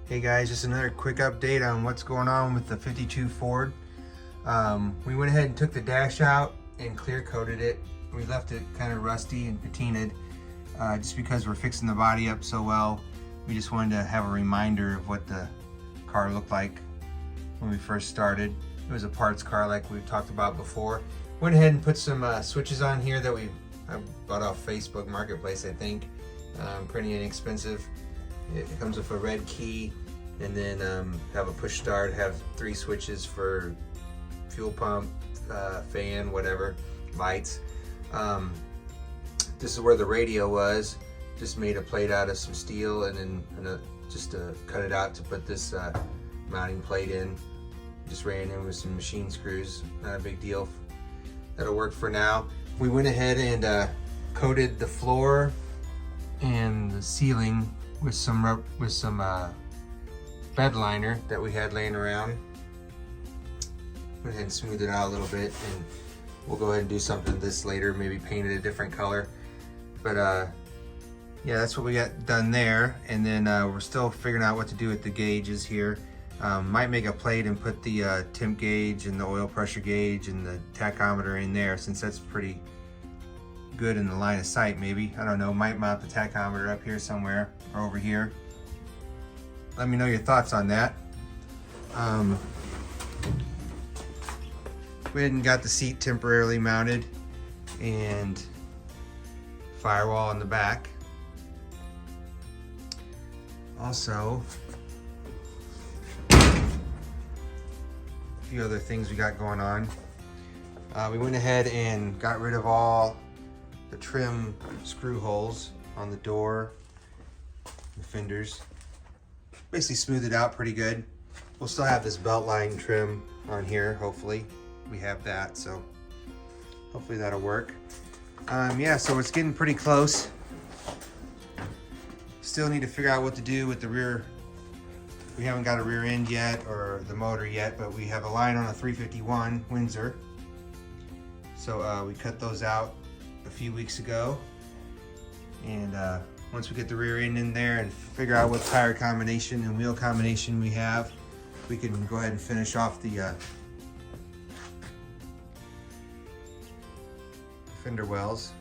Hey guys, just another quick update on what's going on with the 52 Ford. We went ahead and took the dash out and clear coated it. We left it kind of rusty and patinaed just because we're fixing the body up so well. We just wanted to have a reminder of what the car looked like when we first started. It was a parts car like we've talked about before. Went ahead and put some switches on here that I bought off Facebook Marketplace, I think. Pretty inexpensive. It comes with a red key and then have a push start, have 3 switches for fuel pump, fan, whatever, lights. This is where the radio was. Just made a plate out of some steel and then just cut it out to put this mounting plate in. Just ran in with some machine screws, not a big deal. That'll work for now. We went ahead and coated the floor and the ceiling with some bed liner that we had laying around. Went ahead and smoothed it out a little bit, and we'll go ahead and do something with this later, maybe paint it a different color. But yeah, that's what we got done there. And then we're still figuring out what to do with the gauges here. Might make a plate and put the temp gauge and the oil pressure gauge and the tachometer in there, since that's pretty good in the line of sight. Maybe, I don't know, might mount the tachometer up here somewhere or over here. Let me know your thoughts on that. We hadn't got the seat temporarily mounted and firewall in the back. Also, a few other things we got going on. We went ahead and got rid of all the trim screw holes on the door, the fenders. Basically smoothed it out pretty good. We'll still have this belt line trim on here, hopefully. We have that, so hopefully that'll work. Yeah, so it's getting pretty close. Still need to figure out what to do with the rear. We haven't got a rear end yet, or the motor yet, but we have a line on a 351 Windsor. So we cut those out a few weeks ago. And once we get the rear end in there and figure out what tire combination and wheel combination we have, we can go ahead and finish off the fender wells.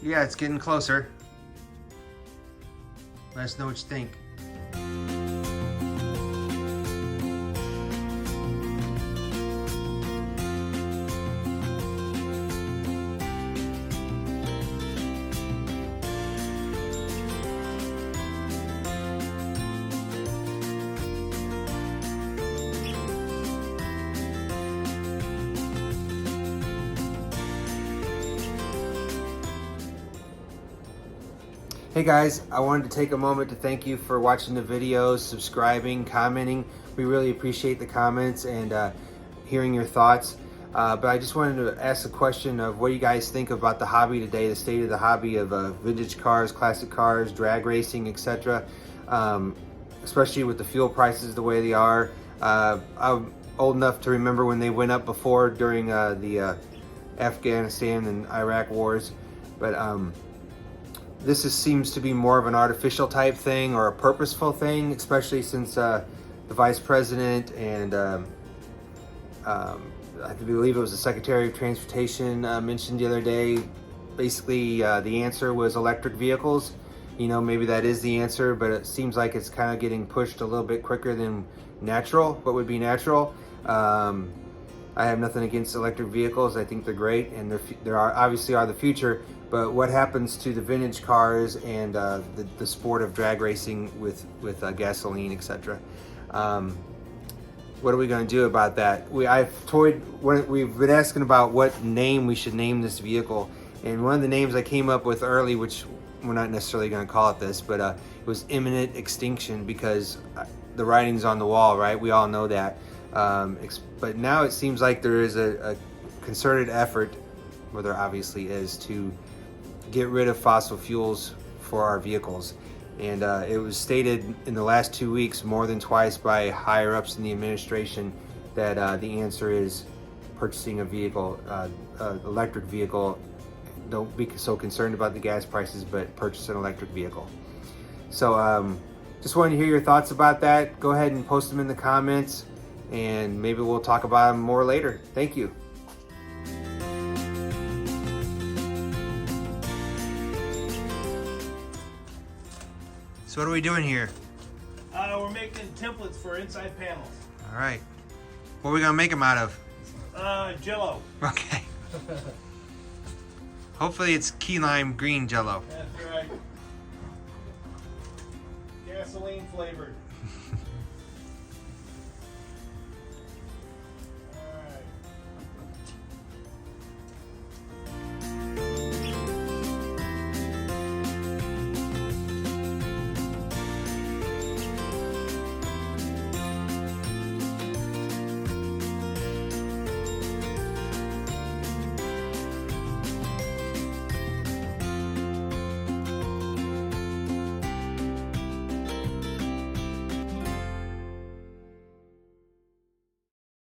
Yeah, it's getting closer. Let us know what you think. Hey guys, I wanted to take a moment to thank you for watching the videos, subscribing, commenting. We really appreciate the comments and hearing your thoughts. But I just wanted to ask a question of what do you guys think about the hobby today, the state of the hobby of vintage cars, classic cars, drag racing, etc. Especially with the fuel prices the way they are. I'm old enough to remember when they went up before during the Afghanistan and Iraq wars. But this seems to be more of an artificial type thing or a purposeful thing, especially since the Vice President and I believe it was the Secretary of Transportation mentioned the other day, basically the answer was electric vehicles. You know, maybe that is the answer, but it seems like it's kind of getting pushed a little bit quicker than what would be natural. I have nothing against electric vehicles. I think they're great, and they obviously are the future. But what happens to the vintage cars and the sport of drag racing with gasoline, etc.? What are we going to do about that? We've been asking about what name we should name this vehicle, and one of the names I came up with early, which we're not necessarily going to call it this, but it was imminent extinction, because the writing's on the wall, right? We all know that. But now it seems like there is a concerted effort, well, there obviously is, to get rid of fossil fuels for our vehicles. And it was stated in the last 2 weeks more than twice by higher ups in the administration that the answer is purchasing a vehicle, electric vehicle. Don't be so concerned about the gas prices, but purchase an electric vehicle. So just wanted to hear your thoughts about that. Go ahead and post them in the comments, and maybe we'll talk about them more later. Thank you. So what are we doing here? We're making templates for inside panels. All right. What are we gonna make them out of? Jello. Okay. Hopefully it's key lime green Jello. That's right. Gasoline flavored.